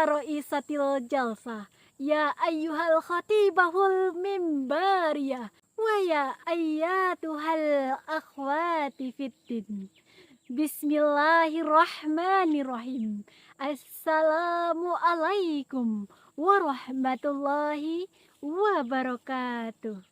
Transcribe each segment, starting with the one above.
Ro'isatil jalsa, ya ayyuhal khatibahul mimbariyah, wa ya ayyatuhal akhwati fiddin. Bismillahirrahmanirrahim. Assalamualaikum warahmatullahi wabarakatuh.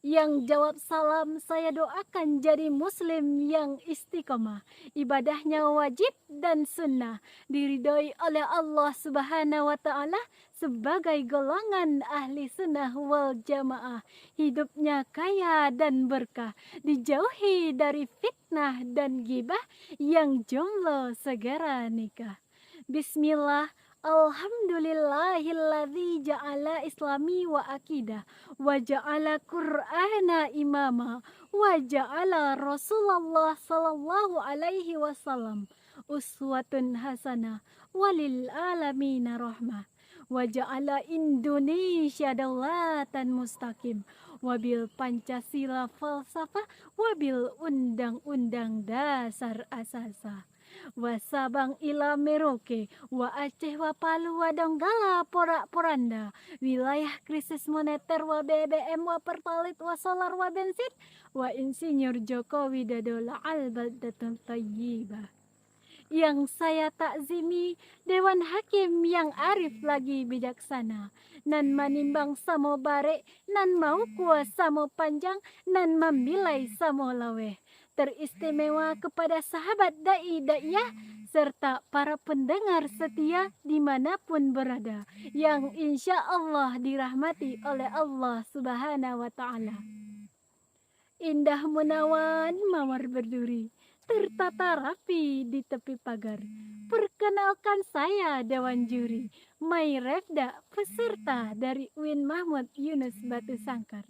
Yang jawab salam saya doakan jadi muslim yang istiqomah, ibadahnya wajib dan sunnah, diridhoi oleh Allah Subhanahu wa Ta'ala sebagai golongan ahli sunnah wal jamaah, hidupnya kaya dan berkah, dijauhi dari fitnah dan ghibah, yang jomblo segera nikah. Bismillah. Alhamdulillahilladzi ja'ala islami wa akidah wa ja'ala qur'ana imama wa ja'ala Rasulullah sallallahu alaihi wasallam uswatun hasanah walil alamina rahmah wa ja'ala Indonesia daulatan mustaqim wabil Pancasila falsafah wabil undang-undang dasar asasa wa Sabang ila Merauke, wa Aceh wa Palu wa Donggala porak-poranda, wilayah krisis moneter wa BBM wa Pertalite wa solar wa bensin, wa Insinyur Joko Widodo la'al baldatun tayyibah. Yang saya takzimi Dewan Hakim yang arif lagi bijaksana, nan manimbang samo bare, nan mau kuasa samo panjang, nan memilai samo laweh. Teristimewa kepada sahabat da'i-da'iyah serta para pendengar setia dimanapun berada, yang insya Allah dirahmati oleh Allah Subhanahu wa Ta'ala. Indah menawan mawar berduri, tertata rapi di tepi pagar. Perkenalkan saya Dewan Juri, Mai Refda, peserta dari UIN Mahmud Yunus Batu Sangkar.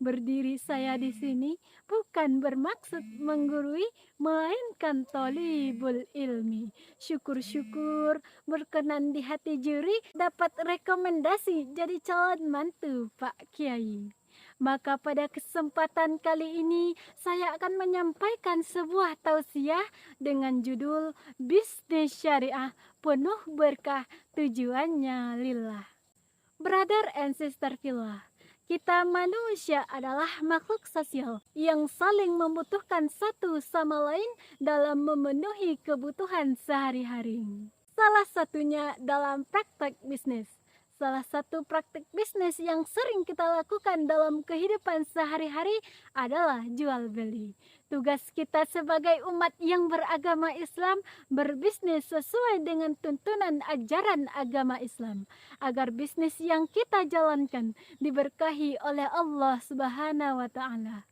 Berdiri saya di sini bukan bermaksud menggurui, melainkan tolibul ilmi. Syukur-syukur berkenan di hati juri dapat rekomendasi jadi calon mantu Pak Kiai. Maka pada kesempatan kali ini saya akan menyampaikan sebuah tausiah dengan judul Bisnis Syariah Penuh Berkah, Tujuannya Lillah. Brother and sister fillah, kita manusia adalah makhluk sosial yang saling membutuhkan satu sama lain dalam memenuhi kebutuhan sehari-hari. Salah satunya dalam praktek bisnis. Salah satu praktik bisnis yang sering kita lakukan dalam kehidupan sehari-hari adalah jual beli. Tugas kita sebagai umat yang beragama Islam berbisnis sesuai dengan tuntunan ajaran agama Islam, agar bisnis yang kita jalankan diberkahi oleh Allah Subhanahu wa Ta'ala.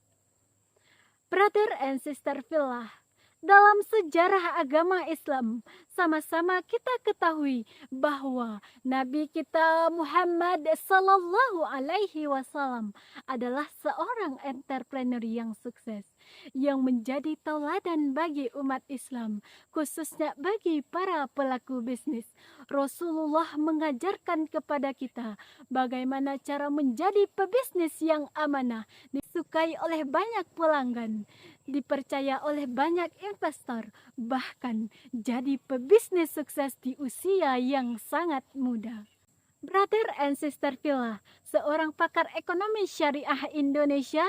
Brother and sister fillah, dalam sejarah agama Islam, sama-sama kita ketahui bahwa Nabi kita Muhammad Sallallahu Alaihi Wasallam adalah seorang entrepreneur yang sukses, yang menjadi tauladan bagi umat Islam, khususnya bagi para pelaku bisnis. Rasulullah mengajarkan kepada kita bagaimana cara menjadi pebisnis yang amanah, disukai oleh banyak pelanggan, dipercaya oleh banyak investor, bahkan jadi pebisnis sukses di usia yang sangat muda. Brother and sister fillah, seorang pakar ekonomi syariah Indonesia,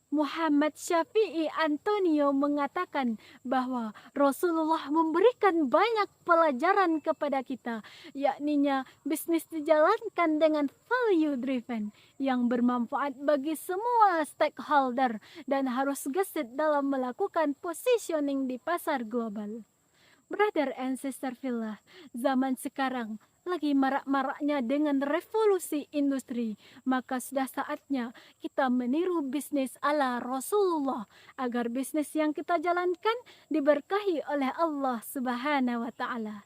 Muhammad Syafi'i Antonio, mengatakan bahwa Rasulullah memberikan banyak pelajaran kepada kita, yakninya bisnis dijalankan dengan value driven yang bermanfaat bagi semua stakeholder dan harus gesit dalam melakukan positioning di pasar global. Brother and sister fillah, zaman sekarang lagi marak-maraknya dengan revolusi industri, maka sudah saatnya kita meniru bisnis ala Rasulullah agar bisnis yang kita jalankan diberkahi oleh Allah Subhanahu wa Ta'ala.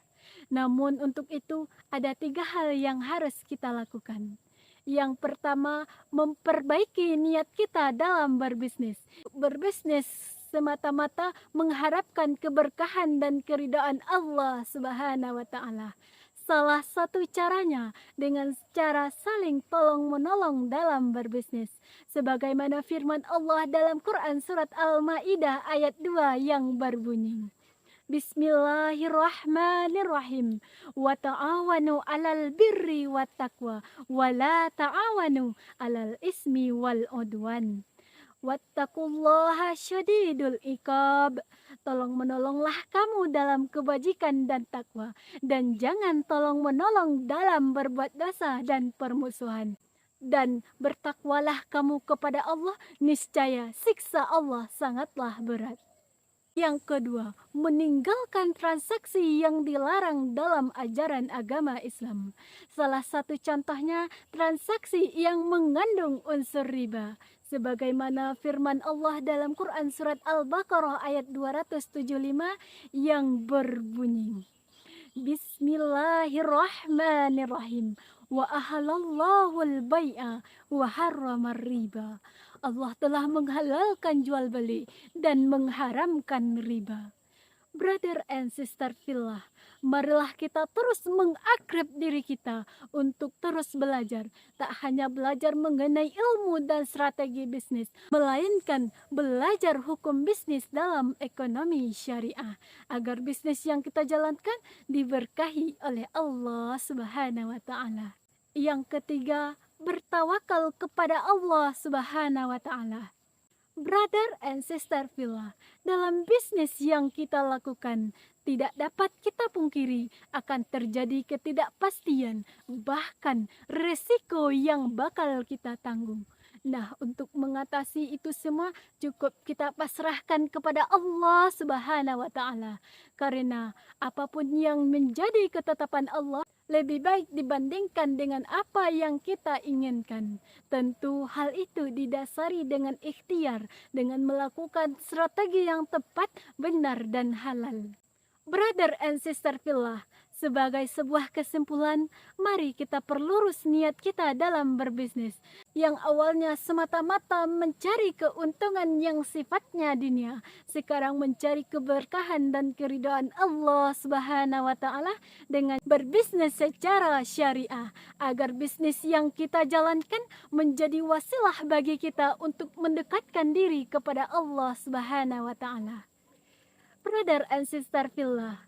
Namun untuk itu ada 3 hal yang harus kita lakukan. Yang pertama, memperbaiki niat kita dalam berbisnis. Berbisnis semata-mata mengharapkan keberkahan dan keridhaan Allah Subhanahu wa Ta'ala. Salah satu caranya dengan cara saling tolong-menolong dalam berbisnis. Sebagaimana firman Allah dalam Quran surat Al-Maidah ayat 2 yang berbunyi, Bismillahirrahmanirrahim. Wa ta'awanu 'alal birri wat taqwa wa la ta'awanu 'alal ismi wal udwan. Wattaqullaha syadidul iqab. Tolong menolonglah kamu dalam kebajikan dan takwa, dan jangan tolong menolong dalam berbuat dosa dan permusuhan. Dan bertakwalah kamu kepada Allah, niscaya siksa Allah sangatlah berat. Yang kedua, meninggalkan transaksi yang dilarang dalam ajaran agama Islam. Salah satu contohnya transaksi yang mengandung unsur riba. Sebagaimana firman Allah dalam Quran surat Al-Baqarah ayat 275 yang berbunyi, Bismillahirrahmanirrahim. Wa ahalallahu al-bai'a wa harramar riba. Allah telah menghalalkan jual beli dan mengharamkan riba. Brother and sister fillah, marilah kita terus mengakrab diri kita untuk terus belajar. Tak hanya belajar mengenai ilmu dan strategi bisnis, melainkan belajar hukum bisnis dalam ekonomi syariah, agar bisnis yang kita jalankan diberkahi oleh Allah Subhanahu wa Ta'ala. Yang ketiga, bertawakal kepada Allah Subhanahu wa Ta'ala. Brother and sister fillah, dalam bisnis yang kita lakukan, tidak dapat kita pungkiri akan terjadi ketidakpastian, bahkan resiko yang bakal kita tanggung. Nah, untuk mengatasi itu semua cukup kita pasrahkan kepada Allah Subhanahu wa Ta'ala. Karena apapun yang menjadi ketetapan Allah lebih baik dibandingkan dengan apa yang kita inginkan. Tentu hal itu didasari dengan ikhtiar, dengan melakukan strategi yang tepat, benar dan halal. Brother and sister fillah, sebagai sebuah kesimpulan, mari kita perlurus niat kita dalam berbisnis. Yang awalnya semata-mata mencari keuntungan yang sifatnya dunia, sekarang mencari keberkahan dan keridhaan Allah Subhanahu wa Ta'ala dengan berbisnis secara syariah, agar bisnis yang kita jalankan menjadi wasilah bagi kita untuk mendekatkan diri kepada Allah Subhanahu wa Ta'ala. Brother and sister fillah,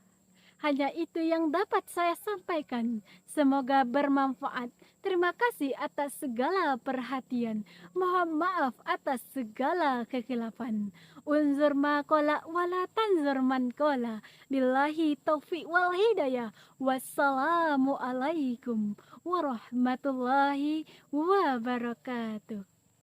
hanya itu yang dapat saya sampaikan. Semoga bermanfaat. Terima kasih atas segala perhatian. Mohon maaf atas segala kekhilafan. Unzur ma qala wala tanzur man qala. Billahi taufiq wal hidayah. Wassalamu alaikum warahmatullahi wabarakatuh.